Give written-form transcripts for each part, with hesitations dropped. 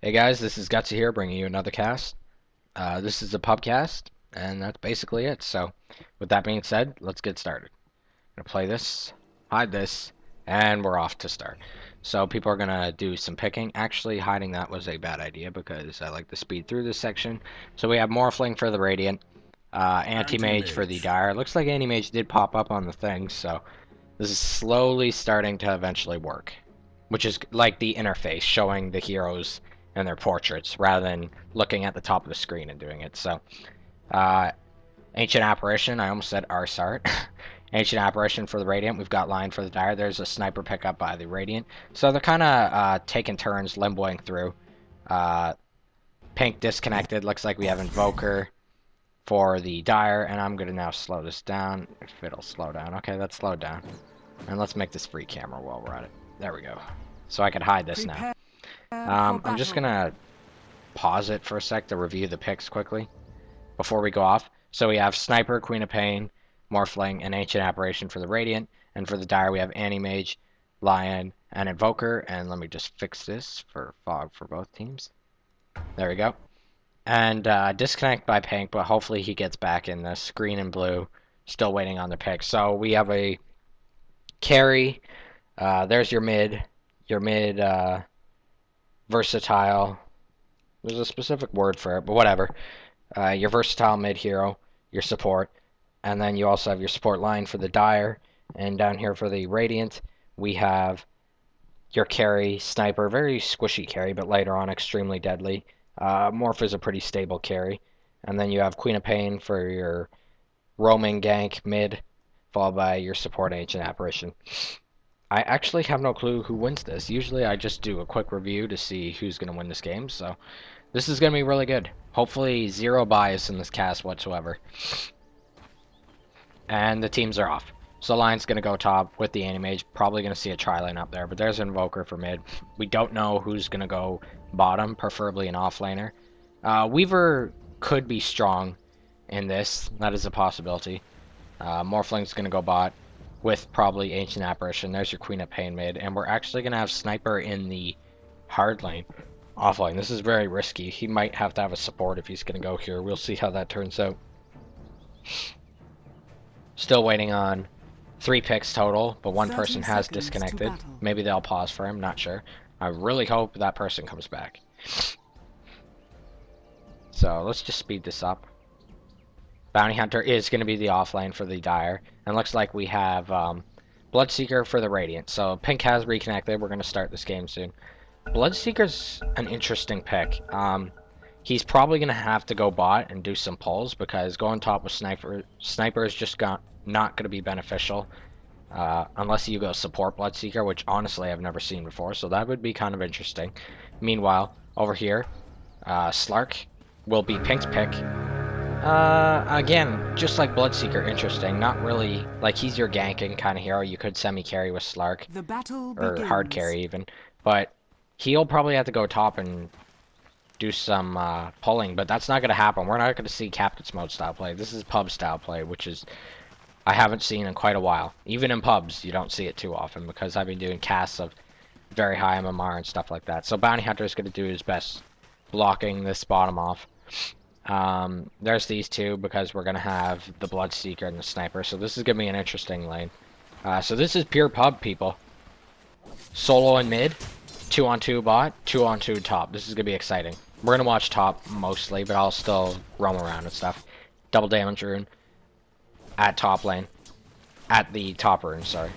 Hey guys, this is Gutsy here, bringing you another cast. This is a pub cast, and that's basically it. So, with that being said, let's get started. I'm gonna play this, hide this, and we're off to start. So people are gonna do some picking. Actually, hiding that was a bad idea because I like to speed through this section. So we have Morphling for the Radiant, Anti-Mage for the Dire. Looks like Anti-Mage did pop up on the thing, so this is slowly starting to eventually work, which is like the interface showing the heroes and their portraits rather than looking at the top of the screen and doing it. So, Ancient Apparition, I almost said Arsart. Ancient Apparition for the Radiant, we've got Lion for the Dire. There's a sniper pickup by the Radiant. So they're kind of taking turns limboing through. Pink disconnected, looks like we have Invoker for the Dire, and I'm going to now slow this down, if it'll slow down. Okay, that's slowed down. And let's make this free camera while we're at it. There we go. So I can hide this now. I'm just gonna pause it for a sec to review the picks quickly before we go off. So we have Sniper, Queen of Pain, Morphling, and Ancient Apparition for the Radiant. And for the Dire, we have Anti-Mage, Lion, and Invoker. And let me just fix this for fog for both teams. There we go. And disconnect by Pink, but hopefully he gets back in this. Green and Blue, still waiting on the pick. So we have a carry. There's your mid. Your mid, versatile. There's a specific word for it, but whatever. Your versatile mid hero, your support, and then you also have your support line for the Dire. And down here for the Radiant, we have your carry, Sniper, very squishy carry, but later on extremely deadly. Morph is a pretty stable carry. And then you have Queen of Pain for your roaming gank mid, followed by your support Ancient Apparition. I actually have no clue who wins this. Usually I just do a quick review to see who's going to win this game, so this is going to be really good. Hopefully zero bias in this cast whatsoever. And the teams are off. So Lion's going to go top with the Anti-Mage. Probably going to see a tri-lane up there, but there's an Invoker for mid. We don't know who's going to go bottom, preferably an offlaner. Weaver could be strong in this. That is a possibility. Morphling's going to go bot with probably Ancient Apparition. There's your Queen of Pain mid, and we're actually going to have Sniper in the hard lane, offlane. This is very risky. He might have to have a support if he's going to go here. We'll see how that turns out. Still waiting on 3 picks total, but one person has disconnected. Maybe they'll pause for him, not sure. I really hope that person comes back. So let's just speed this up. Bounty Hunter is going to be the offlane for the Dire. And looks like we have Bloodseeker for the Radiant. So Pink has reconnected. We're going to start this game soon. Bloodseeker's an interesting pick. He's probably going to have to go bot and do some pulls because going top with Sniper is just not going to be beneficial. Unless you go support Bloodseeker, which honestly I've never seen before. So that would be kind of interesting. Meanwhile, over here, Slark will be Pink's pick. Again, just like Bloodseeker, interesting. Not really, like, he's your ganking kind of hero. You could semi-carry with Slark, or hard carry even. But he'll probably have to go top and do some pulling, but that's not going to happen. We're not going to see Captain's Mode style play. This is pub style play, which is I haven't seen in quite a while. Even in pubs, you don't see it too often because I've been doing casts of very high MMR and stuff like that. So Bounty Hunter is going to do his best blocking this bottom off. There's these two because we're going to have the Bloodseeker and the Sniper. So this is going to be an interesting lane. So this is pure pub, people. Solo in mid, 2-on-2 bot, 2-on-2 top. This is going to be exciting. We're going to watch top mostly, but I'll still roam around and stuff. Double damage rune at top lane. At the top rune, sorry.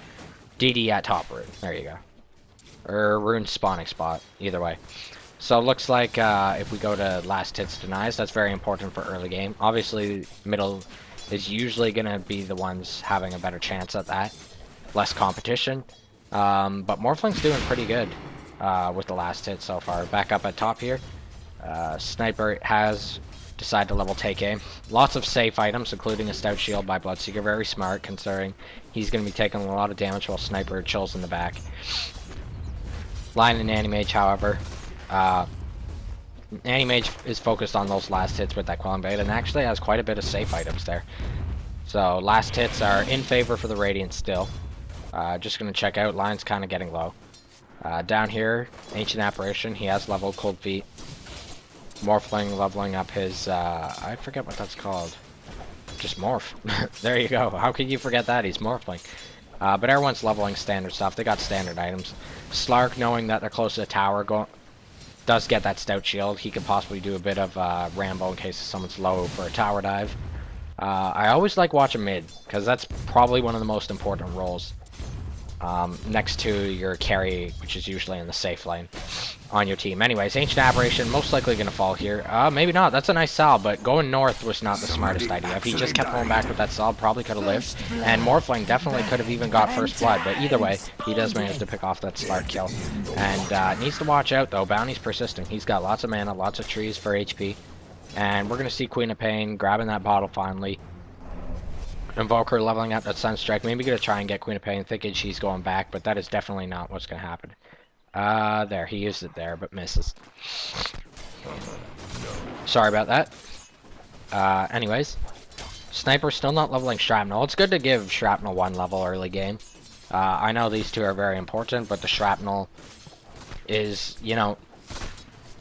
DD at top rune. There you go. Or rune spawning spot. Either way. So it looks like if we go to last hits denies, that's very important for early game. Obviously, middle is usually going to be the ones having a better chance at that. Less competition. But Morphling's doing pretty good with the last hit so far. Back up at top here. Sniper has decided to level take aim. Lots of safe items, including a stout shield by Bloodseeker. Very smart, considering he's going to be taking a lot of damage while Sniper chills in the back. Lion and Anti-Mage, however, Anti-Mage is focused on those last hits with that Quelling Blade and actually has quite a bit of safe items there. So last hits are in favor for the Radiant still. Just going to check out. Lion's kind of getting low. Down here, Ancient Apparition, he has leveled Cold Feet. Morphling leveling up his, I forget what that's called. Just Morph. There you go. How could you forget that? He's Morphling. But everyone's leveling standard stuff. They got standard items. Slark, knowing that they're close to the tower, does get that Stout Shield. He could possibly do a bit of Rambo in case someone's low for a tower dive. I always like watching mid, because that's probably one of the most important roles. Next to your carry, which is usually in the safe lane on your team. Anyways, Ancient Aberration, most likely going to fall here. Maybe not. That's a nice salve, but going north was not the smartest idea. If he just kept going back with that salve, probably could have lived. And Morphling definitely could have even got first blood, but either way, he does manage to pick off that Slark kill. And needs to watch out, though. Bounty's persisting. He's got lots of mana, lots of trees for HP. And we're going to see Queen of Pain grabbing that bottle finally. Invoker leveling up that Sunstrike. Maybe going to try and get Queen of Pain, thinking she's going back, but that is definitely not what's going to happen. There. He used it there, but misses. Sorry about that. Anyways. Sniper still not leveling Shrapnel. It's good to give Shrapnel 1 level early game. I know these two are very important, but the Shrapnel is, you know,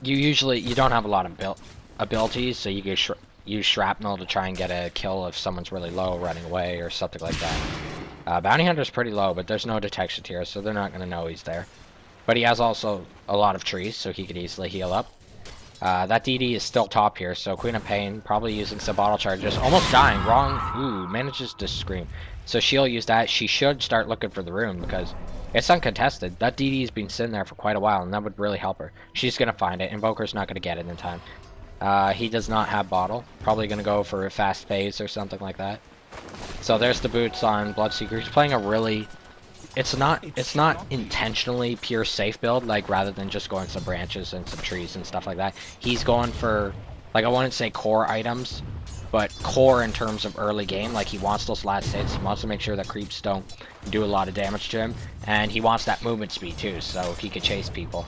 you don't have a lot of abilities, so you can use Shrapnel to try and get a kill if someone's really low running away or something like that. Bounty Hunter's pretty low, but there's no detection here, so they're not going to know he's there. But he has also a lot of trees, so he could easily heal up. That DD is still top here, so Queen of Pain probably using some bottle charges. Almost dying. Wrong. Ooh, manages to scream. So she'll use that. She should start looking for the rune because it's uncontested. That DD's been sitting there for quite a while, and that would really help her. She's going to find it. Invoker's not going to get it in time. He does not have bottle. Probably going to go for a fast phase or something like that. So there's the boots on Bloodseeker. He's playing a really... It's not intentionally pure safe build, like rather than just going some branches and some trees and stuff like that. He's going for, like, I wouldn't say core items, but core in terms of early game. Like, he wants those last hits. He wants to make sure that creeps don't do a lot of damage to him, and he wants that movement speed too, so he could chase people.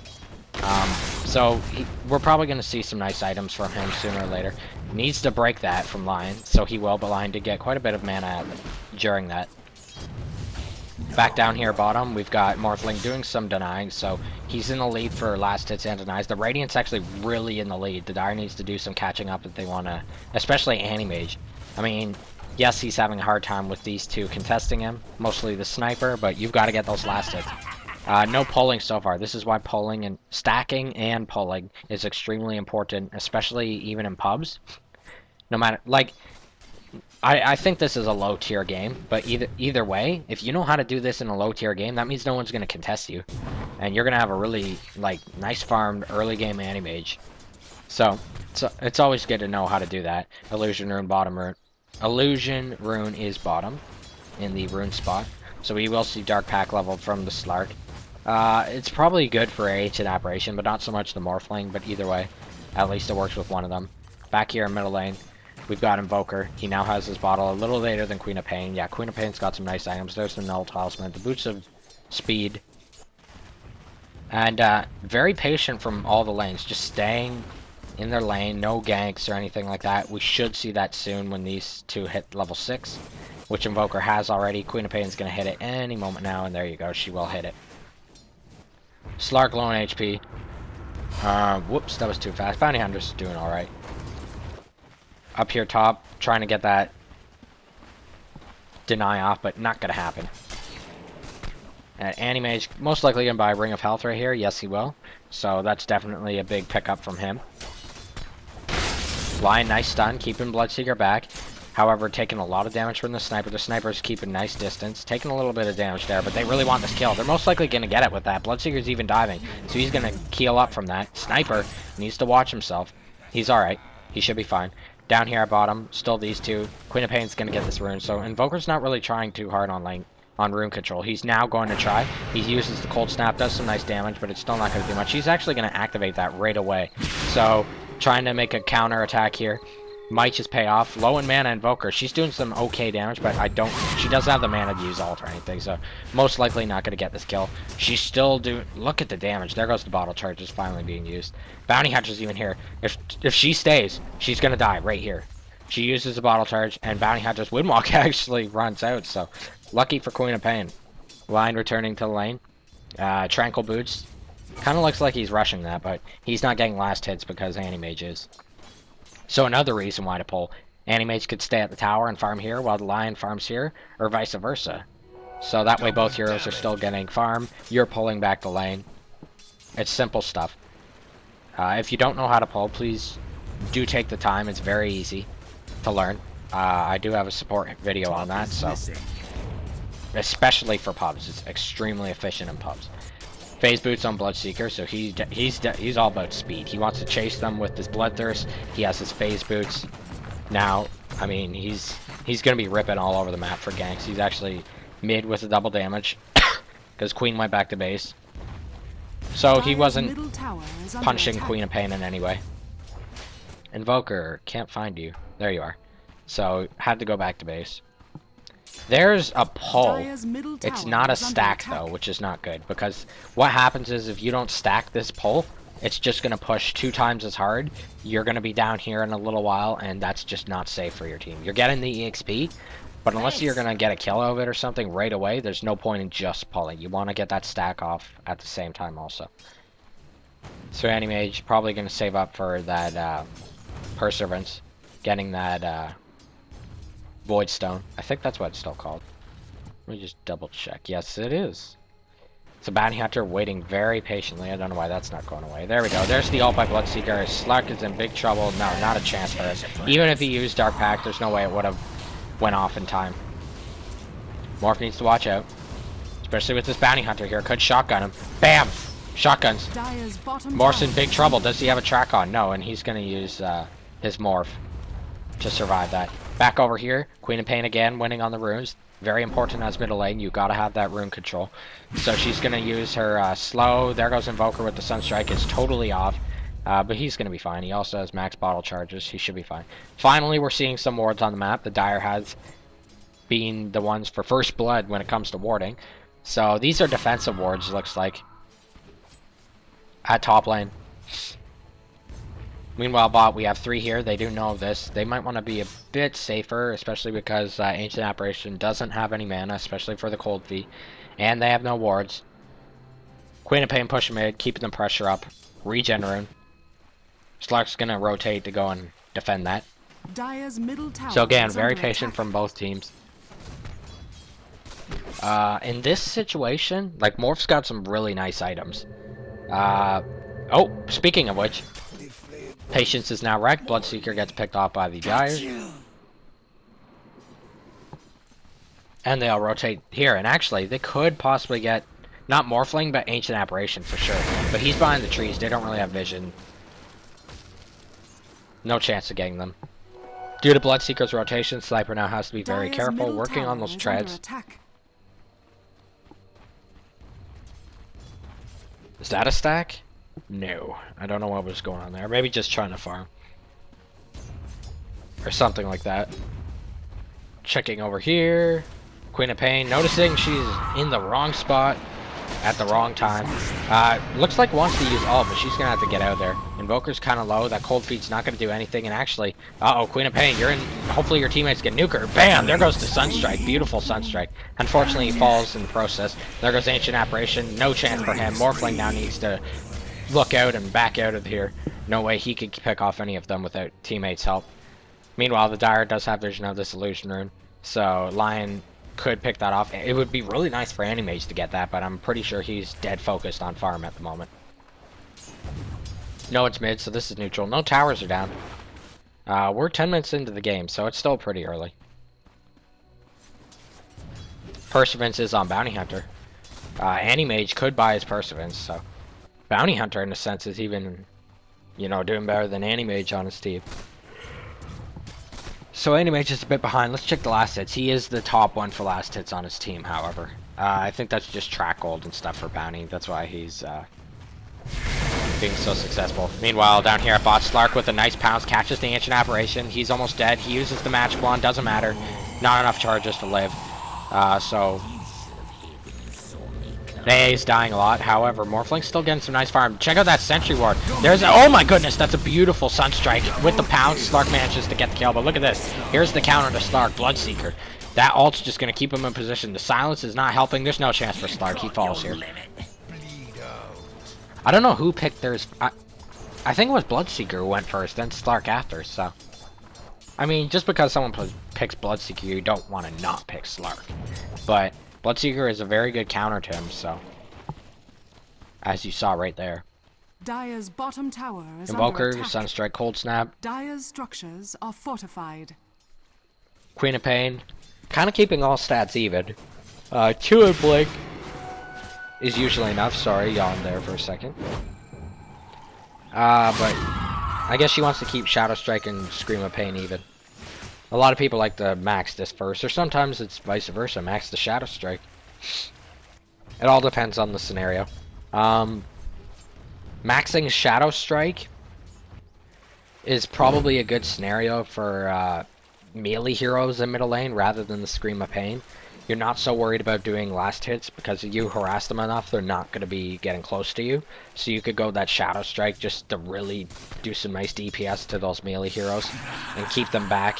We're probably going to see some nice items from him sooner or later. He needs to break that from Lion, so he will, but Lion did get quite a bit of mana during that. Back down here bottom, we've got Morphling doing some denying, so he's in the lead for last hits and denies. The Radiant's actually really in the lead. The Dire needs to do some catching up if they want to, especially Animage. I mean, yes, he's having a hard time with these two contesting him, mostly the Sniper, but you've got to get those last hits. No pulling so far. This is why pulling and stacking and pulling is extremely important, especially even in pubs. No matter, like... I think this is a low tier game, but either way, if you know how to do this in a low tier game, that means no one's going to contest you. And you're going to have a really, like, nice farmed early game Animage. So it's always good to know how to do that. Illusion Rune bottom rune. Illusion Rune is bottom in the rune spot. So we will see Dark Pack leveled from the Slark. It's probably good for Ancient Apparition, but not so much the Morphling, but either way, at least it works with one of them. Back here in middle lane. We've got Invoker. He now has his bottle a little later than Queen of Pain. Yeah, Queen of Pain's got some nice items. There's the Null Talisman, the Boots of Speed. And very patient from all the lanes. Just staying in their lane. No ganks or anything like that. We should see that soon when these two hit level 6. Which Invoker has already. Queen of Pain's going to hit it any moment now. And there you go. She will hit it. Slark low on HP. Whoops, that was too fast. Bounty Hunter's doing alright. Up here top, trying to get that deny off, but not going to happen. Animage, most likely going to buy a Ring of Health right here. Yes, he will. So that's definitely a big pickup from him. Lion, nice stun, keeping Bloodseeker back. However, taking a lot of damage from the Sniper. The Sniper's keeping nice distance. Taking a little bit of damage there, but they really want this kill. They're most likely going to get it with that. Bloodseeker's even diving, so he's going to heal up from that. Sniper needs to watch himself. He's alright. He should be fine. Down here at bottom, still these two. Queen of Pain's going to get this rune, so Invoker's not really trying too hard on rune control. He's now going to try. He uses the Cold Snap, does some nice damage, but it's still not going to do much. He's actually going to activate that right away. So, trying to make a counter attack here. Might just pay off. Low in mana Invoker. She's doing some okay damage, but she doesn't have the mana to use ult or anything, so most likely not going to get this kill. She's still doing... Look at the damage. There goes the bottle charge. It's finally being used. Bounty Hunter's even here. If she stays, she's going to die right here. She uses the bottle charge, and Bounty Hunter's Windwalk actually runs out, so lucky for Queen of Pain. Line returning to the lane. Tranquil Boots. Kind of looks like he's rushing that, but he's not getting last hits because Animage is. So another reason why to pull. Animage could stay at the tower and farm here while the Lion farms here, or vice versa. So that way both heroes are still getting farm, you're pulling back the lane. It's simple stuff. If you don't know how to pull, please do take the time. It's very easy to learn. I do have a support video on that, so especially for pubs, it's extremely efficient in pubs. Phase boots on Bloodseeker, so he's all about speed. He wants to chase them with his Bloodthirst. He has his phase boots. Now, I mean, he's gonna be ripping all over the map for ganks. He's actually mid with the double damage because Queen went back to base. So he wasn't punching Queen of Pain in any way. Invoker, can't find you. There you are. So, had to go back to base. There's a pull. It's not a stack though, which is not good, because what happens is if you don't stack this pull, it's just going to push 2 times as hard. You're going to be down here in a little while, and that's just not safe for your team. You're getting the EXP, but unless you're going to get a kill out of it or something right away, there's no point in just pulling. You want to get that stack off at the same time also. So Animage probably going to save up for that Perseverance, getting that Void Stone. I think that's what it's still called. Let me just double check. Yes, it is. It's a Bounty Hunter waiting very patiently. I don't know why that's not going away. There we go. There's the ult by Bloodseeker. Slark is in big trouble. No, not a chance for it. Even if he used Dark Pact, there's no way it would have went off in time. Morph needs to watch out. Especially with this Bounty Hunter here. Could shotgun him. Bam! Shotguns. Morph's in big trouble. Does he have a track on? No, and he's going to use his Morph to survive that. Back over here, Queen of Pain again, winning on the runes. Very important as middle lane. You gotta have that rune control. So she's gonna use her slow. There goes Invoker with the Sunstrike. It's totally off, but he's gonna be fine. He also has max bottle charges. He should be fine. Finally, we're seeing some wards on the map. The Dire has been the ones for first blood when it comes to warding. So these are defensive wards, looks like. At top lane. Meanwhile, bot, we have 3 here. They do know of this. They might want to be a bit safer, especially because Ancient Apparition doesn't have any mana, especially for the Cold Feet. And they have no wards. Queen of Pain pushing mid, keeping the pressure up. Regen rune. Slark's going to rotate to go and defend that. So again, very patient from both teams. In this situation, like, Morph's got some really nice items. Oh, speaking of which, Patience is now wrecked. Bloodseeker gets picked off by the Dire. And they'll rotate here. And actually, they could possibly get, not Morphling, but Ancient Apparition for sure. But he's behind the trees. They don't really have vision. No chance of getting them. Due to Bloodseeker's rotation, Sniper now has to be very careful, working on those treads. Is that a stack? No. I don't know what was going on there. Maybe just trying to farm. Or something like that. Checking over here. Queen of Pain. Noticing she's in the wrong spot at the wrong time. Looks like wants to use ult, but she's going to have to get out of there. Invoker's kind of low. That Cold Feet's not going to do anything. And actually, uh-oh, Queen of Pain, you're in. Hopefully your teammates get nuker. Bam! There goes the Sunstrike. Beautiful Sunstrike. Unfortunately, he falls in the process. There goes Ancient Apparition. No chance for him. Morphling now needs to look out and back out of here. No way he could pick off any of them without teammates' help. Meanwhile, the Dire does have vision of this illusion rune, so Lion could pick that off. It would be really nice for Animage to get that, but I'm pretty sure he's dead focused on farm at the moment. No, it's mid, so this is neutral. No towers are down. We're 10 minutes into the game, so it's still pretty early. Perseverance is on Bounty Hunter. Animage could buy his Perseverance, so Bounty Hunter, in a sense, is even, you know, doing better than Animage on his team. So Animage is a bit behind. Let's check the last hits. He is the top one for last hits on his team, however. I think that's just track gold and stuff for Bounty. That's why he's being so successful. Meanwhile, down here at bot, Slark with a nice pounce catches the Ancient Apparition. He's almost dead. He uses the Magic Wand. Doesn't matter. Not enough charges to live. So He's dying a lot. However, Morphling's still getting some nice farm. Check out that Sentry Ward. There's a, oh my goodness, that's a beautiful Sunstrike. With the pounce, Slark manages to get the kill. But look at this. Here's the counter to Slark, Bloodseeker. That ult's just going to keep him in position. The silence is not helping. There's no chance for Slark. He falls here. I don't know who picked theirs. I think it was Bloodseeker who went first, then Slark after, so. I mean, just because someone picks Bloodseeker, you don't want to not pick Slark. But Bloodseeker is a very good counter to him, so. As you saw right there. Dire's bottom tower is Invoker, under attack. Sunstrike, Cold Snap. Dire's structures are fortified. Queen of Pain. Kind of keeping all stats even. 2 and Blink is usually enough. Sorry, yawned there for a second. But I guess she wants to keep Shadow Strike and Scream of Pain even. A lot of people like to max this first, or sometimes it's vice versa, max the Shadow Strike. It all depends on the scenario. Maxing Shadow Strike is probably a good scenario for melee heroes in middle lane rather than the Scream of Pain. You're not so worried about doing last hits because if you harass them enough, they're not going to be getting close to you. So you could go that Shadow Strike just to really do some nice DPS to those melee heroes and keep them back.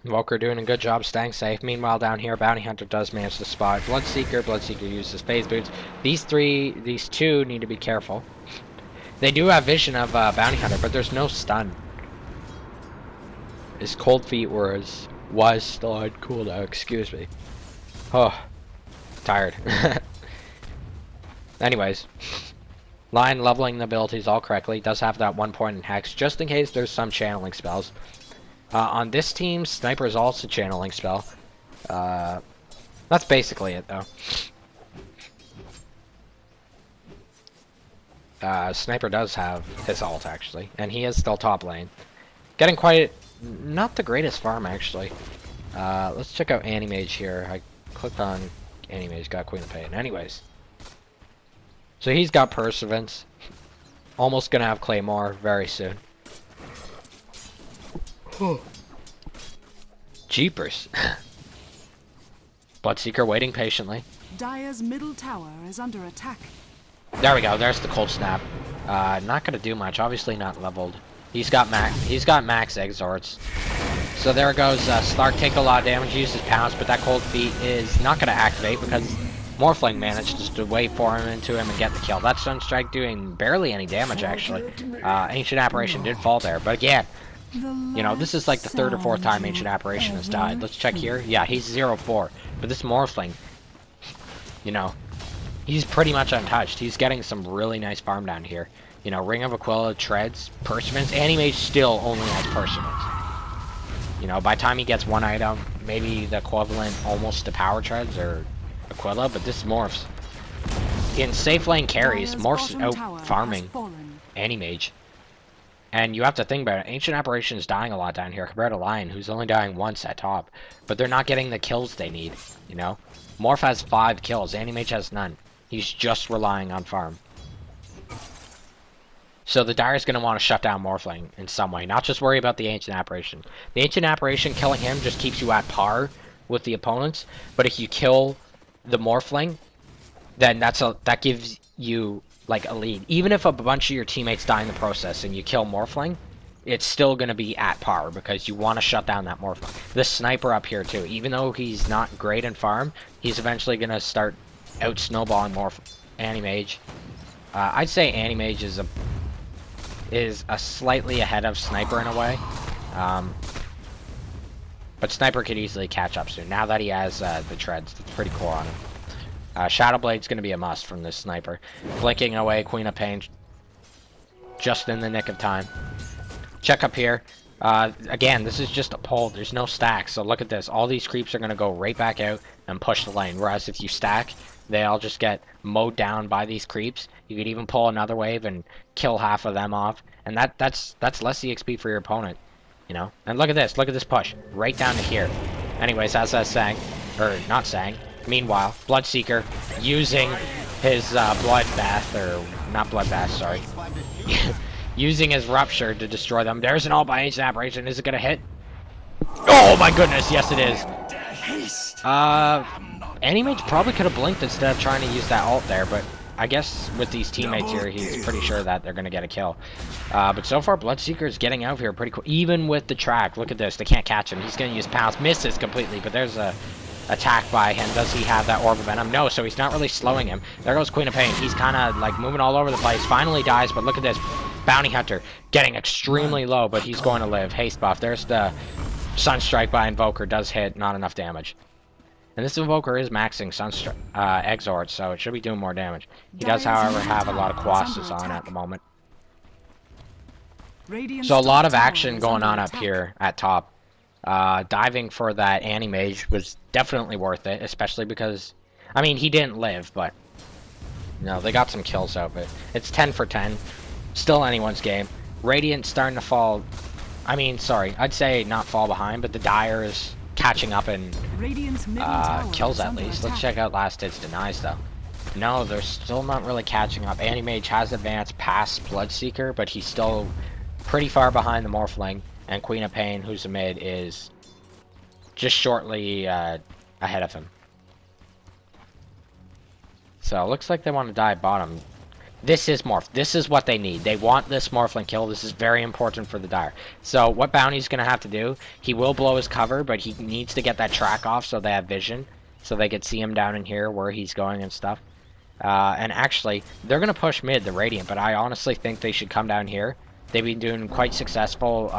Invoker doing a good job staying safe. Meanwhile, down here, Bounty Hunter does manage to spot Bloodseeker. Bloodseeker uses Phase Boots. These two need to be careful. They do have vision of Bounty Hunter, but there's no stun. His Cold Feet was still on cooldown, excuse me. Oh, tired. Anyways, Lion leveling the abilities all correctly. Does have that 1 point in Hex, just in case there's some channeling spells. On this team, Sniper is also channeling spell. That's basically it, though. Sniper does have his ult, actually, and he is still top lane. Getting quite... not the greatest farm, actually. Let's check out Animage here. I clicked on Animage, got Queen of Pain. Anyways. So he's got Perseverance. Almost gonna have Claymore very soon. Jeepers. Bloodseeker waiting patiently. Dire's middle tower is under attack. There we go, there's the Cold Snap. Not gonna do much, obviously not leveled. He's got max exhorts. So there goes Slark, take a lot of damage, uses Pounce, but that Cold Feet is not gonna activate because Morphling managed just to wait for him into him and get the kill. That Sunstrike doing barely any damage actually. Ancient Apparition did fall there, but again, you know, this is like the 3rd or 4th time Ancient Apparition has died. Let's check here. Yeah, he's 0-4. But this Morphling, you know, he's pretty much untouched. He's getting some really nice farm down here. You know, Ring of Aquila, Treads, Perseverance. Animage still only has Perseverance. You know, by the time he gets one item, maybe the equivalent almost to Power Treads or Aquila, but this Morphs. In safe lane carries, Morphs out farming Animage. And you have to think about it, Ancient Apparition is dying a lot down here compared to Lion, who's only dying once at top. But they're not getting the kills they need, you know? Morph has 5 kills, Animage has none. He's just relying on farm. So the Dire is going to want to shut down Morphling in some way, not just worry about the Ancient Apparition. The Ancient Apparition, killing him just keeps you at par with the opponents, but if you kill the Morphling, then that gives you like a lead. Even if a bunch of your teammates die in the process and you kill Morphling, it's still going to be at par because you want to shut down that Morphling. The Sniper up here too, even though he's not great in farm, he's eventually going to start out snowballing Animage. I'd say Animage is a slightly ahead of Sniper in a way. But Sniper could easily catch up soon. Now that he has the Treads, that's pretty cool on him. Shadow Blade's going to be a must from this Sniper. Blinking away Queen of Pain just in the nick of time. Check up here. Again, this is just a pull. There's no stack. So look at this. All these creeps are going to go right back out and push the lane. Whereas if you stack, they all just get mowed down by these creeps. You could even pull another wave and kill half of them off. And that's less EXP for your opponent. You know? And look at this. Look at this push. Right down to here. Anyways, as I was saying, or not saying, meanwhile, Bloodseeker using his bloodbath, or not bloodbath, sorry. Using his Rupture to destroy them. There's an ult by Ancient Apparition. Is it gonna hit? Oh my goodness, yes it is. Animage probably could have blinked instead of trying to use that ult there, but I guess with these teammates here, he's pretty sure that they're gonna get a kill. But so far, Bloodseeker is getting out here pretty cool. Even with the track, look at this. They can't catch him. He's gonna use Pounce. Misses completely, but there's a attacked by him. Does he have that Orb of Venom? No, so he's not really slowing him. There goes Queen of Pain. He's kind of like moving all over the place. Finally dies, but look at this. Bounty Hunter getting extremely low, but he's going to live. Haste buff. There's the Sunstrike by Invoker. Does hit, not enough damage. And this Invoker is maxing Sunstrike, Exort, so it should be doing more damage. He does, however, have a lot of Quasses on at the moment. So a lot of action going on up here at top. Diving for that Anti-Mage was definitely worth it, especially because, I mean, he didn't live, but, you know, they got some kills out of it. It's 10 for 10. Still anyone's game. Radiant's starting to fall, I mean, sorry, I'd say not fall behind, but the Dire is catching up in kills at least. Let's check out last hits denies, though. No, they're still not really catching up. Anti-Mage has advanced past Bloodseeker, but he's still pretty far behind the Morphling. And Queen of Pain, who's a mid, is just shortly ahead of him. So, looks like they want to die bottom. This is Morph. This is what they need. They want this Morphling kill. This is very important for the Dire. So, what Bounty's going to have to do, he will blow his cover, but he needs to get that track off so they have vision. So they could see him down in here where he's going and stuff. And actually, they're going to push mid, the Radiant, but I honestly think they should come down here. They've been doing quite successful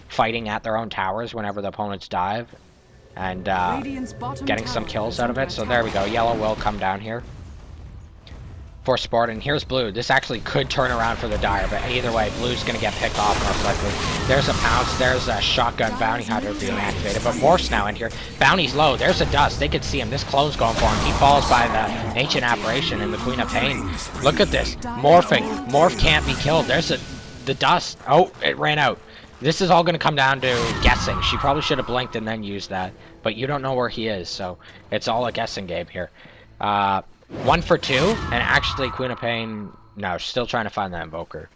fighting at their own towers whenever the opponents dive. And getting some kills out of it. So there we go. Yellow will come down here for support. And here's blue. This actually could turn around for the Dire. But either way, blue's going to get picked off most likely. There's a pounce. There's a shotgun Bounty Hunter being activated. But Morph's now in here. Bounty's low. There's a dust. They could see him. This clone's going for him. He falls by the Ancient Apparition and the Queen of Pain. Look at this. Morphing. Morph can't be killed. There's the dust. Oh, it ran out. This is all going to come down to guessing. She probably should have blinked and then used that. But you don't know where he is, so it's all a guessing game here. 1 for 2, and actually Queen of Pain, no, still trying to find that Invoker.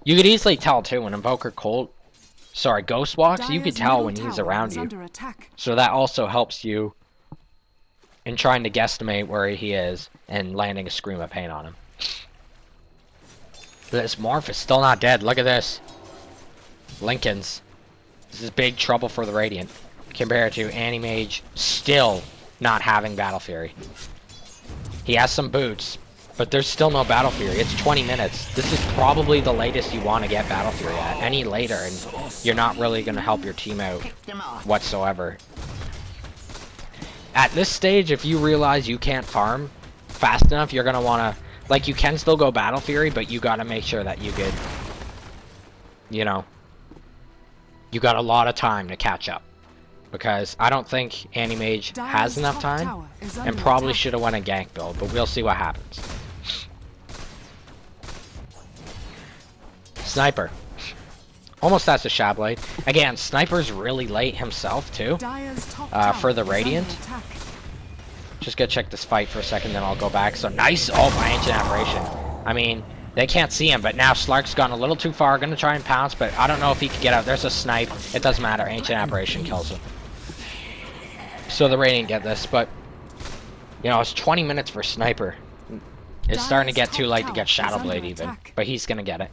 You could easily tell, too, when Invoker Ghost walks, you could tell when he's around you. So that also helps you in trying to guesstimate where he is and landing a Scream of Pain on him. This Morph is still not dead. Look at this. Lincoln's. This is big trouble for the Radiant. Compared to Anti-Mage still not having Battle Fury. He has some boots, but there's still no Battle Fury. It's 20 minutes. This is probably the latest you want to get Battle Fury at. Any later, and you're not really going to help your team out whatsoever. At this stage, if you realize you can't farm fast enough, you're going to want to... Like, you can still go Battle Fury, but you gotta make sure that you could, you know, you got a lot of time to catch up. Because I don't think Anti-Mage has enough time, and probably should have went a gank build, but we'll see what happens. Sniper. Almost has a Shablade. Again, Sniper's really late himself, too, for the Radiant. Just gonna check this fight for a second, then I'll go back. So nice ult by Ancient Apparition. I mean, they can't see him, but now Slark's gone a little too far. Gonna try and pounce, but I don't know if he can get out. There's a snipe. It doesn't matter. Ancient Apparition kills him. So the Radiant get this, but you know, it's 20 minutes for Sniper. It's starting to get too late to get Shadowblade even, but he's gonna get it.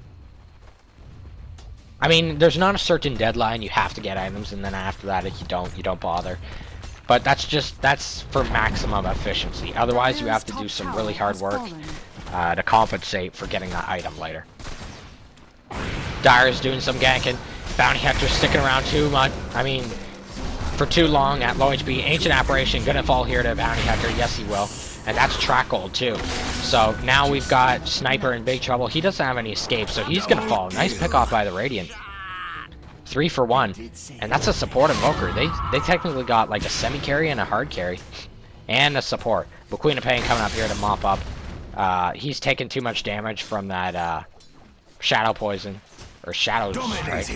I mean, there's not a certain deadline. You have to get items, and then after that, if you don't bother. But that's for maximum efficiency. Otherwise, you have to do some really hard work to compensate for getting that item later. Dire's doing some ganking. Bounty Hunter's sticking around too much. I mean, for too long at low HP. Ancient Apparition gonna fall here to Bounty Hunter. Yes, he will. And that's track gold too. So now we've got Sniper in big trouble. He doesn't have any escape, so he's gonna fall. Nice pick off by the Radiant. 3 for 1, and that's a support Invoker. They technically got like a semi-carry and a hard carry, and a support. But Queen of Pain coming up here to mop up. He's taking too much damage from that Shadow Poison, or Shadow Strike.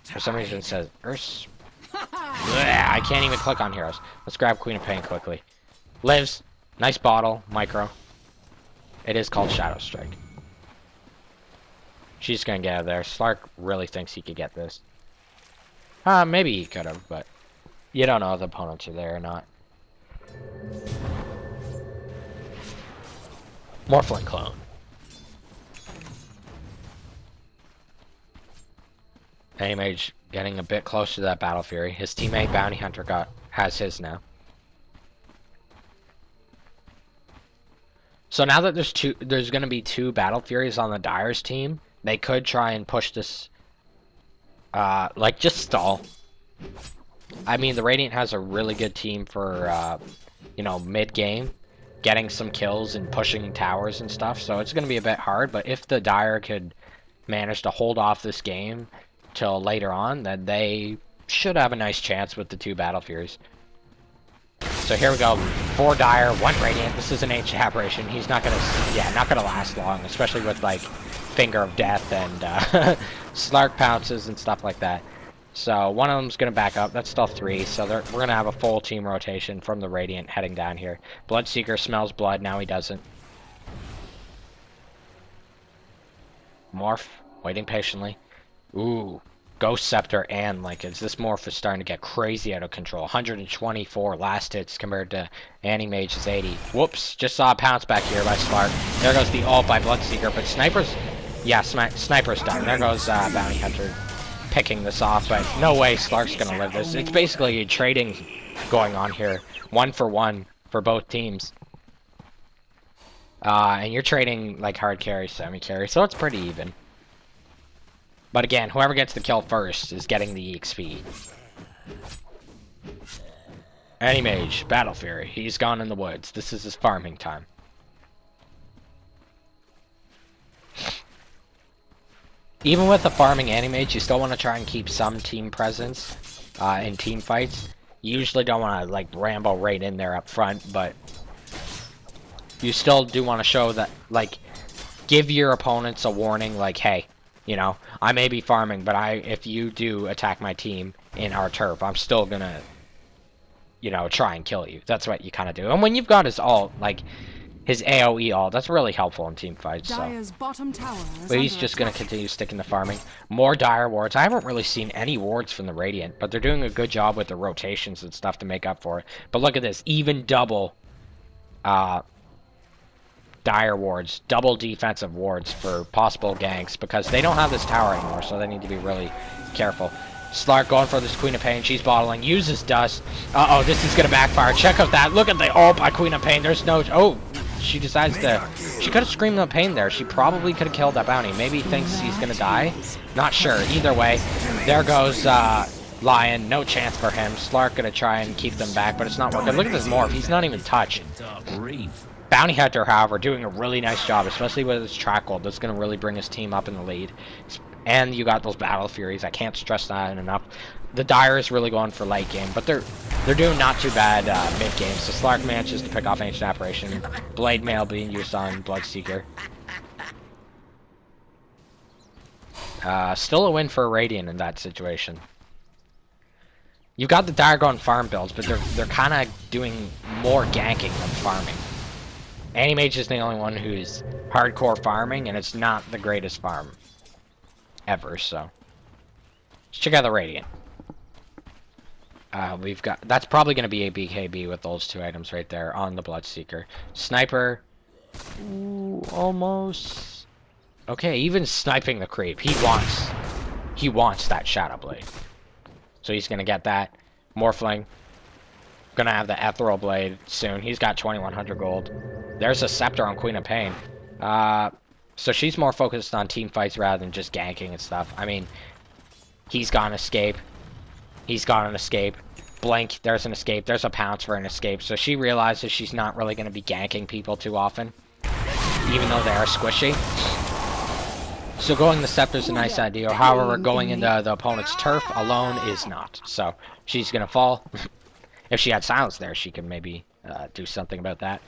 For some reason it says Urs. I can't even click on heroes. Let's grab Queen of Pain quickly. Lives. Nice bottle. Micro. It is called Shadow Strike. She's gonna get out of there. Slark really thinks he could get this. Maybe he could have, but you don't know if the opponents are there or not. Morphling clone. Anti-Mage getting a bit closer to that Battle Fury. His teammate Bounty Hunter has his now. So now that there's going to be 2 Battle Furies on the Dire's team, they could try and push this, like, just stall. I mean, the Radiant has a really good team for, you know, mid-game, getting some kills and pushing towers and stuff, so it's going to be a bit hard, but if the Dire could manage to hold off this game till later on, then they should have a nice chance with the 2 Battle Furies. So here we go, 4 Dire, 1 Radiant. This is an ancient aberration. He's not gonna, not gonna last long, especially with like Finger of Death and Slark pounces and stuff like that. So one of them's gonna back up. That's still 3. So we're gonna have a full team rotation from the Radiant heading down here. Bloodseeker smells blood. Now he doesn't. Morph, waiting patiently. Ooh. Ghost Scepter and Linkage. This Morph is starting to get crazy out of control. 124 last hits compared to Anti-Mage's 80. Whoops, just saw a pounce back here by Slark. There goes the ult by Bloodseeker, but Sniper's... Yeah, Sniper's done. There goes Bounty Hunter picking this off, but no way Slark's gonna live this. It's basically a trading going on here. 1 for 1 for both teams. And you're trading like hard carry, semi carry, so it's pretty even. But again, whoever gets the kill first is getting the XP. Anti-Mage, Battle Fury. He's gone in the woods. This is his farming time. Even with the farming Anti-Mage, you still want to try and keep some team presence in team fights. You usually don't want to like ramble right in there up front, but you still do want to show that, like, give your opponents a warning, like, hey, you know, I may be farming, but if you do attack my team in our turf, I'm still gonna, you know, try and kill you. That's what you kind of do. And when you've got his ult, like his AoE ult, that's really helpful in team fights. So. But he's just gonna continue sticking to farming. More Dire wards. I haven't really seen any wards from the Radiant, but they're doing a good job with the rotations and stuff to make up for it. But look at this, even double Dire wards, double defensive wards for possible ganks, because they don't have this tower anymore, so they need to be really careful. Slark going for this Queen of Pain. She's bottling, uses dust. Uh-oh, this is gonna backfire. Check out that. Look at the ult by Queen of Pain. There's no... Oh, she decides to... She could have screamed the pain there. She probably could have killed that bounty. Maybe he thinks he's gonna die. Not sure. Either way, there goes Lion. No chance for him. Slark gonna try and keep them back, but it's not working. Look at this Morph. He's not even touched. Bounty Hunter, however, doing a really nice job, especially with his track gold. That's going to really bring his team up in the lead. And you got those Battle Furies. I can't stress that enough. The Dire is really going for late game, but they're doing not too bad mid game. So Slark manages to pick off Ancient Apparition. Blade Mail being used on Bloodseeker. Still a win for Radiant in that situation. You've got the Dire going farm builds, but they're kind of doing more ganking than farming. Anti-Mage is the only one who's hardcore farming, and it's not the greatest farm ever, so. Let's check out the Radiant. We've got... That's probably going to be a BKB with those 2 items right there on the Bloodseeker. Sniper. Ooh, almost. Okay, even sniping the creep. He wants that Shadow Blade. So he's going to get that. Morphling. Gonna have the Ethereal Blade soon. He's got 2100 gold. There's a Scepter on Queen of Pain. So she's more focused on team fights rather than just ganking and stuff. I mean, he's got an escape. He's got an escape. Blink, there's an escape. There's a pounce for an escape. So she realizes she's not really going to be ganking people too often, even though they are squishy. So going the Scepter's a nice idea. However, going into the opponent's turf alone is not. So she's going to fall. If she had silence there, she could maybe do something about that.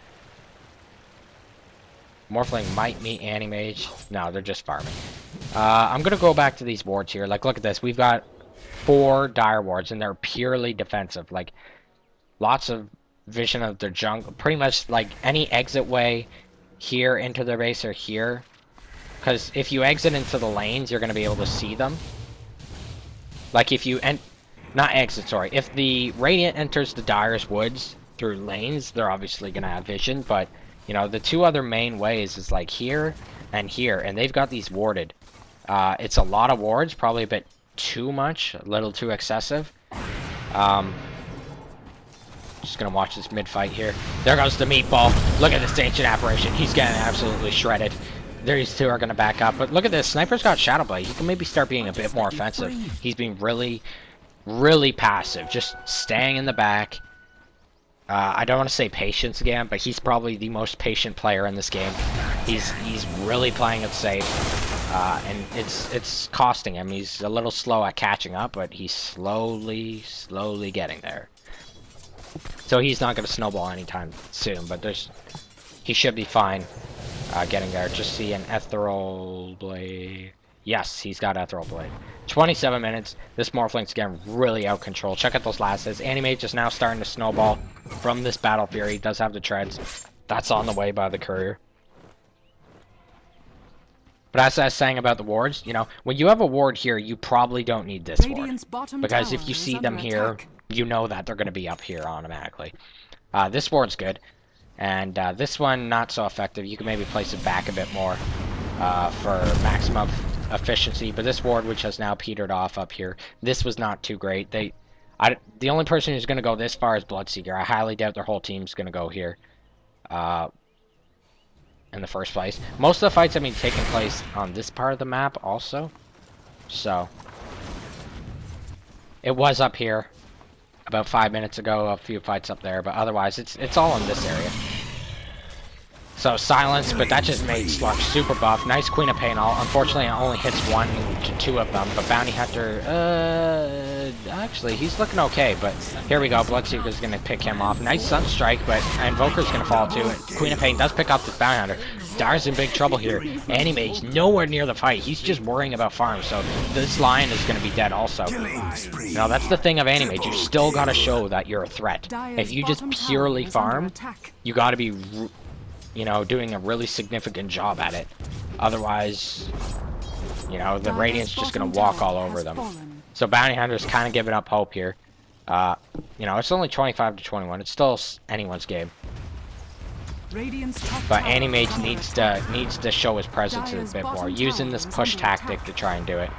Morphling might meet Anti-Mage. No, they're just farming. I'm going to go back to these wards here. Like, look at this. We've got 4 Dire wards, and they're purely defensive. Like, lots of vision of their jungle. Pretty much, like, any exit way here into their base or here. Because if you exit into the lanes, you're going to be able to see them. Like, if you... Not exit, sorry. If the Radiant enters the Dire's woods through lanes, they're obviously going to have vision, but, you know, the 2 other main ways is, like, here, and they've got these warded. It's a lot of wards, probably a bit too much, a little too excessive. Just gonna watch this mid-fight here. There goes the meatball. Look at this ancient apparition. He's getting absolutely shredded. These two are gonna back up, but look at this. Sniper's got Shadow Blade. He can maybe start being a bit more offensive. He's being really, really passive, just staying in the back. I don't want to say patience again, but he's probably the most patient player in this game. He's really playing it safe, and it's costing him. He's a little slow at catching up, but he's slowly getting there. So he's not going to snowball anytime soon, but he should be fine getting there. Just see an Ethereal Blade. Yes, he's got Ethereal Blade. 27 minutes. This Morphling's getting really out of control. Check out those last hits. Animate just now starting to snowball from this Battle Fury. He does have the treads. That's on the way by the courier. But as I was saying about the wards, you know, when you have a ward here, you probably don't need this ward. Because if you see them here, you know that they're going to be up here automatically. This ward's good. And this one, not so effective. You can maybe place it back a bit more for maximum efficiency. But this ward, which has now petered off up here, this was not too great. The only person who's going to go this far is Bloodseeker. I highly doubt their whole team's going to go here in the first place. Most of the fights have been taking place on this part of the map also. So, it was up here about 5 minutes ago, a few fights up there, but otherwise it's all in this area. So silence, but that just made Slug super buff. Nice Queen of Pain. Unfortunately, it only hits 1 to 2 of them, but Bounty Hunter, actually, he's looking okay, but here we go. Bloodseeker's gonna pick him off. Nice Sunstrike, but Invoker's gonna fall too. Queen of Pain does pick up this Bounty Hunter. Dyer's in big trouble here. Animage nowhere near the fight. He's just worrying about farm, so this Lion is gonna be dead also. Now, that's the thing of Animage. You still gotta show that you're a threat. If you just purely farm, you gotta be, you know, doing a really significant job at it. Otherwise, you know, the Radiant's just gonna walk all over them. So Bounty Hunter's kind of giving up hope here. You know, it's only 25 to 21. It's still anyone's game. But Animage needs to show his presence a bit more, using this push tactic to try and do it.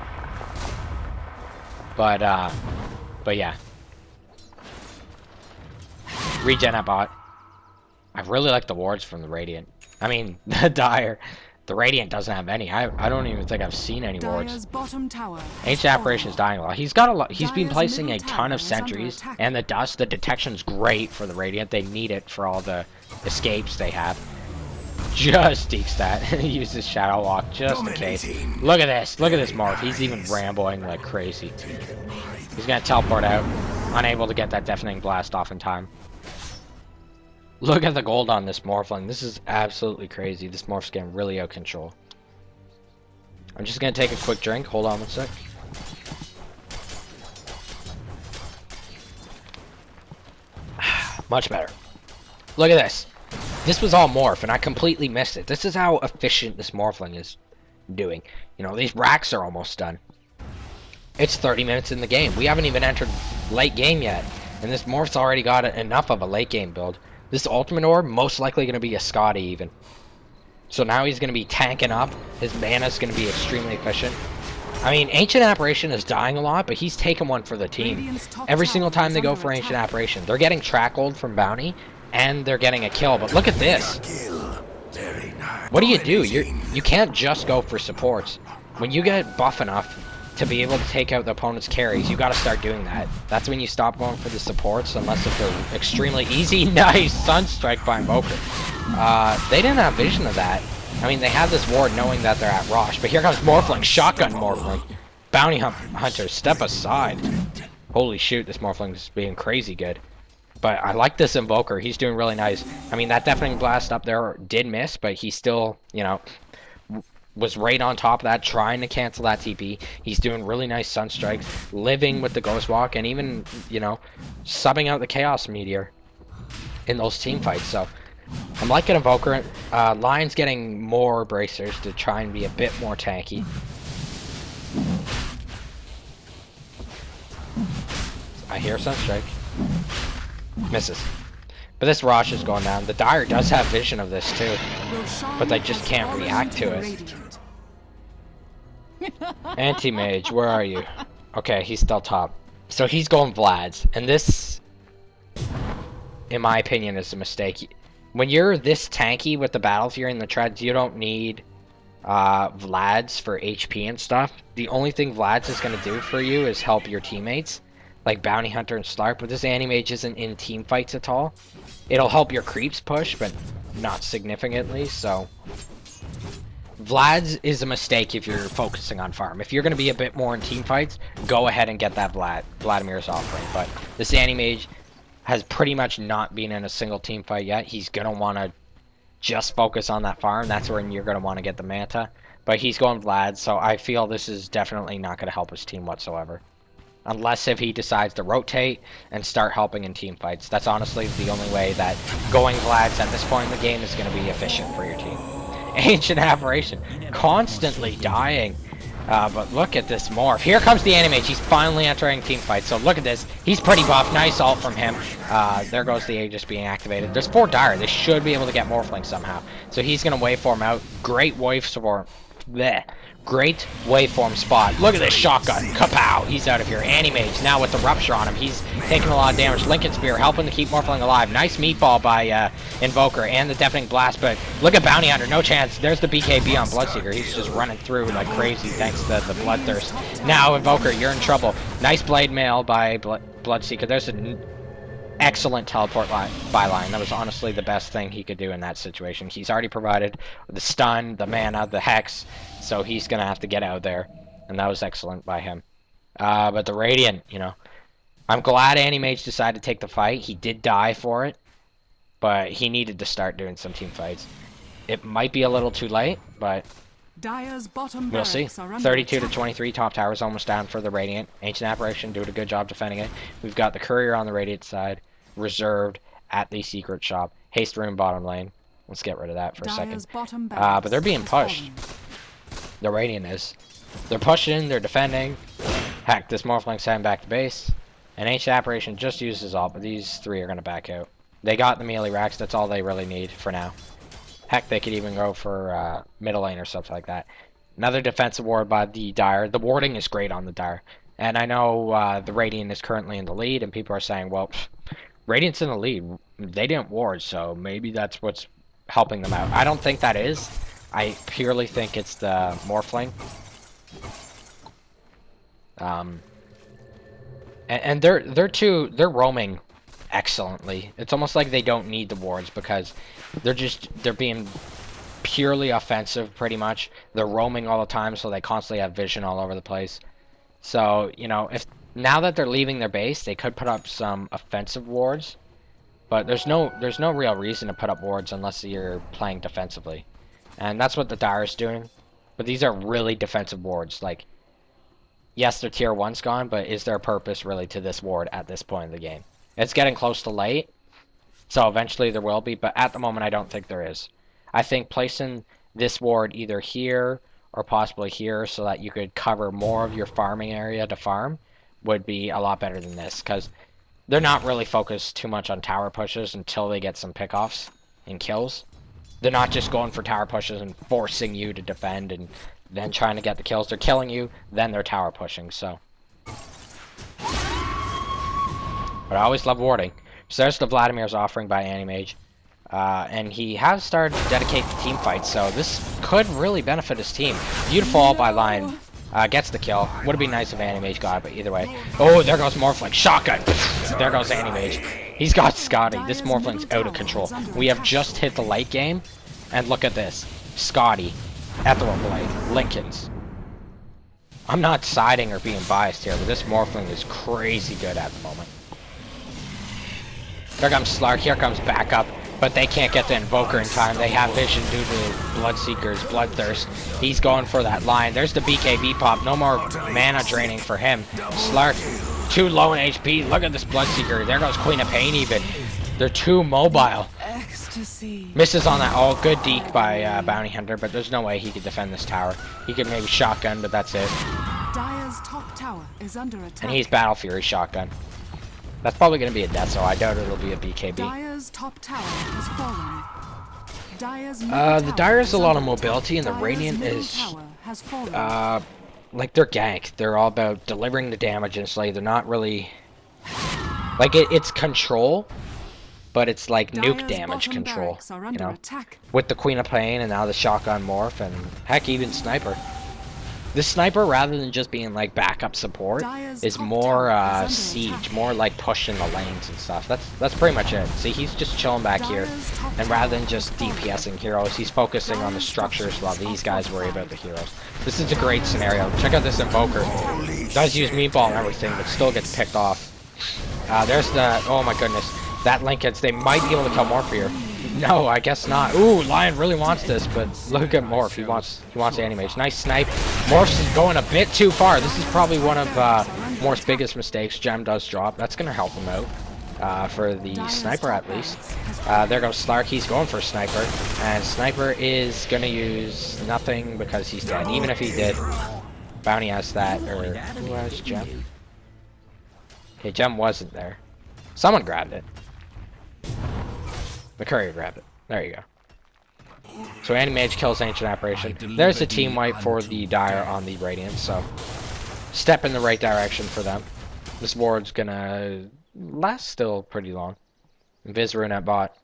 But yeah. Regen at bot. I really like the wards from the Radiant. I mean, the Dire. The Radiant doesn't have any. I don't even think I've seen any wards. Ancient Apparition is dying a lot. He's got a lot. He's been placing a ton of sentries, and the dust. The detection's great for the Radiant. They need it for all the escapes they have. Just dekes that. Use his Shadow Walk just in case. Look at this. Look at this Morph. He's even ramboing like crazy. He's gonna teleport out. Unable to get that Deafening Blast off in time. Look at the gold on this Morphling. This is absolutely crazy. This Morph's getting really out of control. I'm just going to take a quick drink. Hold on one sec. Much better. Look at this. This was all Morph, and I completely missed it. This is how efficient this Morphling is doing. You know, these racks are almost done. It's 30 minutes in the game. We haven't even entered late game yet. And this Morph's already got enough of a late game build. This Ultimate Orb, most likely going to be a Scotty even. So now he's going to be tanking up. His mana's going to be extremely efficient. I mean, Ancient Apparition is dying a lot, but he's taking one for the team. Every single time they go for Ancient Apparition, they're getting track gold from Bounty, and they're getting a kill. But look at this. What do? You can't just go for supports. When you get buff enough to be able to take out the opponent's carries, you gotta start doing that. That's when you stop going for the supports, unless if they're extremely easy. Nice Sunstrike by Invoker. They didn't have vision of that. I mean, they had this ward knowing that they're at Rosh, but here comes Morphling, shotgun Morphling. Bounty Hunter, step aside. Holy shoot, this Morphling is being crazy good. But I like this Invoker, he's doing really nice. I mean, that Deafening Blast up there did miss, but he still, you know, was right on top of that, trying to cancel that TP. He's doing really nice Sunstrikes, living with the Ghost Walk, and even, you know, subbing out the Chaos Meteor in those team fights. So, I'm liking Invoker. Lion's getting more bracers to try and be a bit more tanky. I hear Sunstrike. Misses. But this Rosh is going down. The Dire does have vision of this too, but they just can't react to it. Anti-Mage, where are you? Okay, he's still top. So he's going Vlad's. And this, in my opinion, is a mistake. When you're this tanky with the Battle Fury and the treads, you don't need Vlad's for HP and stuff. The only thing Vlad's is going to do for you is help your teammates, like Bounty Hunter and Slark, but this Anti-Mage isn't in team fights at all. It'll help your creeps push, but not significantly, so... Vlad's is a mistake if you're focusing on farm. If you're going to be a bit more in team fights, go ahead and get that Vladimir's offering, but this Anti-Mage has pretty much not been in a single team fight yet. He's going to want to just focus on that farm. That's when you're going to want to get the Manta. But he's going Vlad, so I feel this is definitely not going to help his team whatsoever. Unless if he decides to rotate and start helping in team fights. That's honestly the only way that going Vlad's at this point in the game is going to be efficient for your team. Ancient Aberration. Constantly dying. But look at this morph. Here comes the Anti-Mage. He's finally entering team fight. So look at this. He's pretty buff. Nice ult from him. There goes the Aegis being activated. There's 4 Dire. They should be able to get Morphling somehow. So he's going to waveform out. Great waveform. Bleh. Great waveform spot. Look at this shotgun. Kapow. He's out of here. Anti-Mage now with the Rupture on him. He's taking a lot of damage. Lincoln Spear helping to keep Morphling alive. Nice meatball by Invoker and the Deafening Blast. But look at Bounty Hunter. No chance. There's the BKB on Bloodseeker. He's just running through like crazy thanks to the Bloodthirst. Now Invoker, you're in trouble. Nice Blade Mail by Bloodseeker. There's an excellent teleport byline. That was honestly the best thing he could do in that situation. He's already provided the stun, the mana, the hex, so he's gonna have to get out there, and that was excellent by him. But the Radiant, you know, I'm glad Anti-Mage decided to take the fight. He did die for it, but he needed to start doing some team fights. It might be a little too late, but Dire's bottom we'll see. 32 to 23, top tower's almost down for the Radiant. Ancient Apparition doing a good job defending it. We've got the Courier on the Radiant side, reserved at the secret shop. Haste Rune bottom lane. Let's get rid of that for a second. But they're being pushed. The Radiant is. They're pushing, they're defending. Heck, this Morphling's heading back to base. And Ancient Apparition just uses ult, but these 3 are going to back out. They got the melee racks, that's all they really need for now. Heck, they could even go for middle lane or something like that. Another defensive ward by the Dire. The warding is great on the Dire. And I know the Radiant is currently in the lead, and people are saying, well, Radiant's in the lead. They didn't ward, so maybe that's what's helping them out. I don't think that is. I purely think it's the Morphling. And they're roaming excellently. It's almost like they don't need the wards because they're being purely offensive pretty much. They're roaming all the time, so they constantly have vision all over the place. So, you know, if now that they're leaving their base, they could put up some offensive wards, but there's no real reason to put up wards unless you're playing defensively. And that's what the Dire is doing. But these are really defensive wards. Like, yes, their tier 1's gone, but is there a purpose really to this ward at this point in the game? It's getting close to late, so eventually there will be, but at the moment I don't think there is. I think placing this ward either here or possibly here so that you could cover more of your farming area to farm would be a lot better than this, because they're not really focused too much on tower pushes until they get some pickoffs and kills. They're not just going for tower pushes and forcing you to defend and then trying to get the kills. They're killing you, then they're tower pushing, so. But I always love warding. So there's the Vladimir's offering by Anti-Mage. And he has started to dedicate to team fights, so this could really benefit his team. Beautiful ult by Lion. Gets the kill. Would have been nice if Anti-Mage got it, but either way. Oh, there goes Morphling. Shotgun. There goes Anti-Mage. He's got Scotty. This Morphling's out of control. We have just hit the late game, and look at this. Scotty. Ethereal Blade. Lincolns. I'm not siding or being biased here, but this Morphling is crazy good at the moment. There comes Slark. Here comes backup. But they can't get the Invoker in time. They have vision due to Bloodseeker's Bloodthirst. He's going for that line. There's the BKB pop. No more mana draining for him. Slark, too low in HP. Look at this Bloodseeker. There goes Queen of Pain even. They're too mobile. Misses on that. Oh, good deke by Bounty Hunter, but there's no way he could defend this tower. He could maybe shotgun, but that's it. Dire's top tower is under attack. And he's Battle Fury shotgun. That's probably going to be a death, so I doubt it'll be a BKB. Dire's top tower has fallen. The Dire has a lot of mobility, and the Radiant is like they're gank. They're all about delivering the damage instantly. They're not really like it's control, but it's like nuke damage control. You know, with the Queen of Pain and now the shotgun morph and heck even sniper. The sniper, rather than just being like backup support, is more siege, more like pushing the lanes and stuff. That's pretty much it. See, he's just chilling back here, and rather than just DPSing heroes, he's focusing on the structures while these guys worry about the heroes. This is a great scenario. Check out this Invoker. Does use meatball and everything, but still gets picked off. There's the, oh my goodness, that Linkens. They might be able to kill Morph here. No, I guess not. Ooh, Lion really wants this, but look at Morph. He wants the animation. Nice snipe. Morph's is going a bit too far. This is probably one of Morph's biggest mistakes. Gem does drop. That's gonna help him out for the sniper at least. There goes Slark. He's going for Sniper, and Sniper is gonna use nothing because he's dead. Even if he did, Bounty has that. Or who has Gem? Okay, Gem wasn't there. Someone grabbed it. The courier grabbed it. There you go. So Anti-Mage kills Ancient Apparition. There's a team wipe for the Dire on the Radiant, so step in the right direction for them. This ward's gonna last still pretty long. Invis Rune at bot.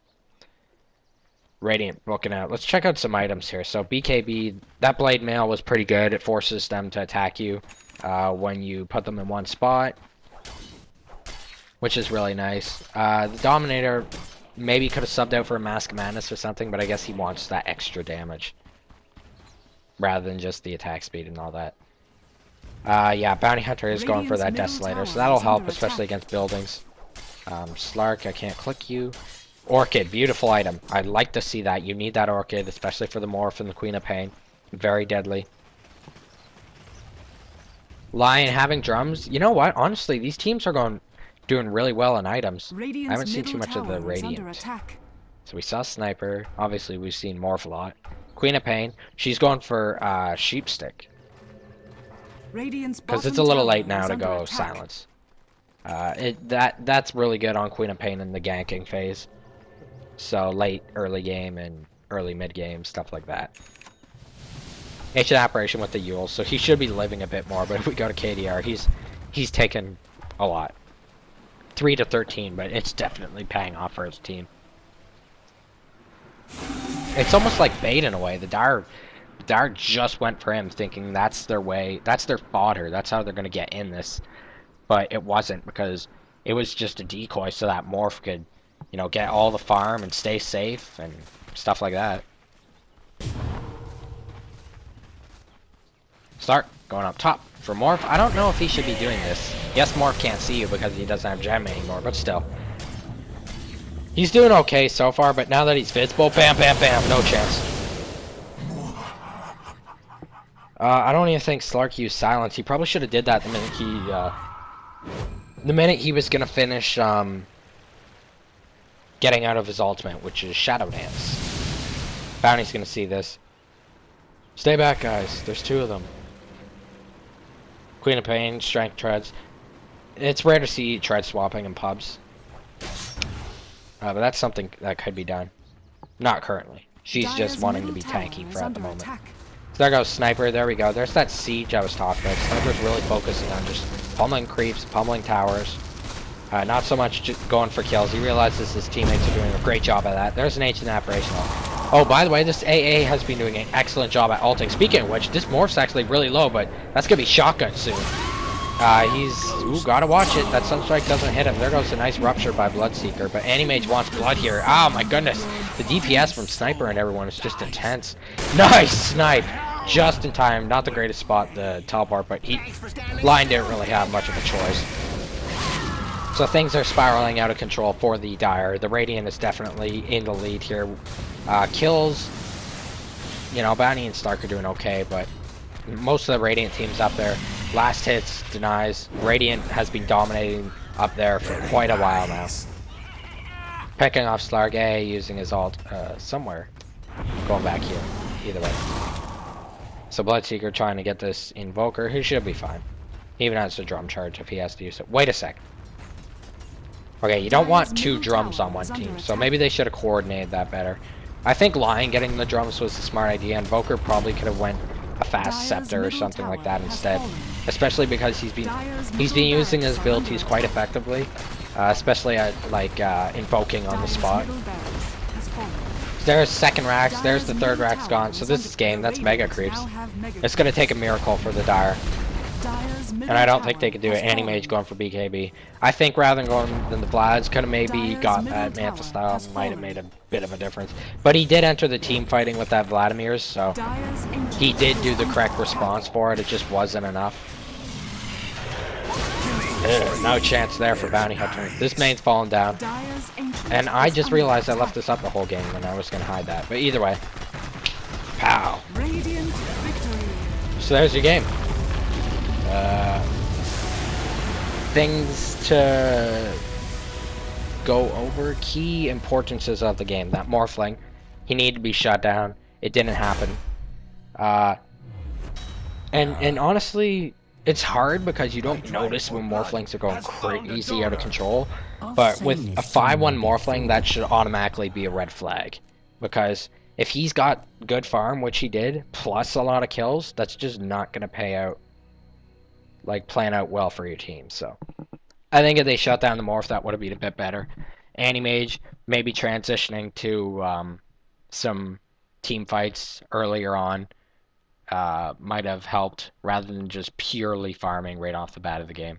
Radiant booking out. Let's check out some items here. So BKB, that Blade Mail was pretty good. It forces them to attack you when you put them in one spot, which is really nice. The Dominator maybe could have subbed out for a Mask of Madness or something, but I guess he wants that extra damage rather than just the attack speed and all that. Yeah, Bounty Hunter is going for that Desolator, so that'll help, especially against buildings. Slark, I can't click you. Orchid, beautiful item. I'd like to see that. You need that Orchid, especially for the Morph and the Queen of Pain. Very deadly. Lion having drums. You know what? Honestly, these teams are doing really well on items. I haven't seen too much of the Radiant. So we saw Sniper. Obviously, we've seen Morph a lot. Queen of Pain. She's going for Sheepstick. Because it's a little late now to go Silence. That's really good on Queen of Pain in the ganking phase. So late early game and early mid game, stuff like that. Ancient Apparition with the Yule, so he should be living a bit more, but if we go to KDR, he's taken a lot. 3 to 13, but it's definitely paying off for his team. It's almost like bait in a way. The Dire just went for him, thinking that's their way, that's their fodder, that's how they're gonna get in this. But it wasn't, because it was just a decoy so that Morph could, you know, get all the farm and stay safe and stuff like that. Start going up top for Morph. I don't know if he should be doing this. Yes, Morph can't see you because he doesn't have Gem anymore, but still. He's doing okay so far, but now that he's visible, bam, bam, bam, no chance. I don't even think Slark used Silence. He probably should have did that the minute he was gonna finish getting out of his ultimate, which is Shadow Dance. Bounty's gonna see this. Stay back, guys. There's 2 of them. Queen of Pain, Strength Treads. It's rare to see tread swapping in pubs. But that's something that could be done. Not currently. She's just wanting to be tanky for at the moment. So there goes Sniper. There we go. There's that siege I was talking about. Sniper's really focusing on just pummeling creeps, pummeling towers. Not so much just going for kills. He realizes his teammates are doing a great job at that. There's an Ancient Apparition. Oh, by the way, this AA has been doing an excellent job at ulting. Speaking of which, this Morph's actually really low, but that's going to be shotgun soon. Ooh, gotta watch it. That Sunstrike doesn't hit him. There goes a nice Rupture by Bloodseeker, but Anti-Mage wants blood here. Oh my goodness. The DPS from Sniper and everyone is just intense. Nice snipe. Just in time. Not the greatest spot to teleport, but Lion didn't really have much of a choice. So things are spiraling out of control for the Dire. The Radiant is definitely in the lead here. Kills, you know, Bounty and Stark are doing okay, but most of the Radiant teams up there. Last hits, denies. Radiant has been dominating up there for quite a while now. Picking off Slark A, using his ult somewhere. Going back here, either way. So Bloodseeker trying to get this Invoker. He should be fine. He even has the drum charge if he has to use it. Wait a sec. Okay, you don't want 2 drums on one team, so maybe they should have coordinated that better. I think Lion getting the drums was a smart idea. Invoker probably could have went a fast scepter or something like that instead. Especially because he's been using his abilities quite effectively, especially at like invoking on the spot. There's second racks, there's the third rack's gone, so this is game, that's mega creeps. It's gonna take a miracle for the Dire. And I don't think they could do it. Anti-Mage going for BKB. I think rather than going than the Vlad's, could have maybe got that Manta style, might have made a bit of a difference. But he did enter the team fighting with that Vladimir's, so he did do the correct response for it, it just wasn't enough. Ugh, no chance there for Bounty Hunter. This main's falling down. And I just realized I left this up the whole game and I was going to hide that. But either way. Pow. So there's your game. Things to go over. Key importances of the game. That Morphling. He needed to be shut down. It didn't happen. And honestly, it's hard because you don't notice when Morphlings are going crazy out of control. But with a 5-1 Morphling, that should automatically be a red flag. Because if he's got good farm, which he did, plus a lot of kills, that's just not going to pay out, like, plan out well for your team. So I think if they shut down the Morph, that would have been a bit better. Anti-Mage, maybe transitioning to some team fights earlier on. Might have helped rather than just purely farming right off the bat of the game.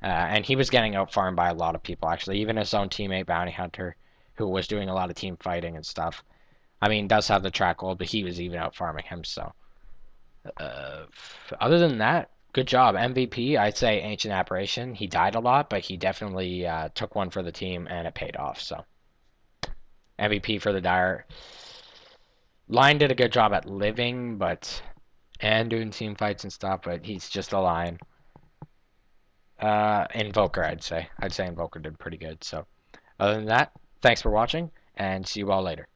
And he was getting out farmed by a lot of people, actually. Even his own teammate, Bounty Hunter, who was doing a lot of team fighting and stuff. I mean, does have the track gold, but he was even out farming him, so. Other than that, good job. MVP, I'd say Ancient Apparition. He died a lot, but he definitely took one for the team, and it paid off, so. MVP for the Dire. Lion did a good job at living, but... and doing team fights and stuff, but he's just a Lion. Invoker, I'd say. Invoker did pretty good, so. Other than that, thanks for watching, and see you all later.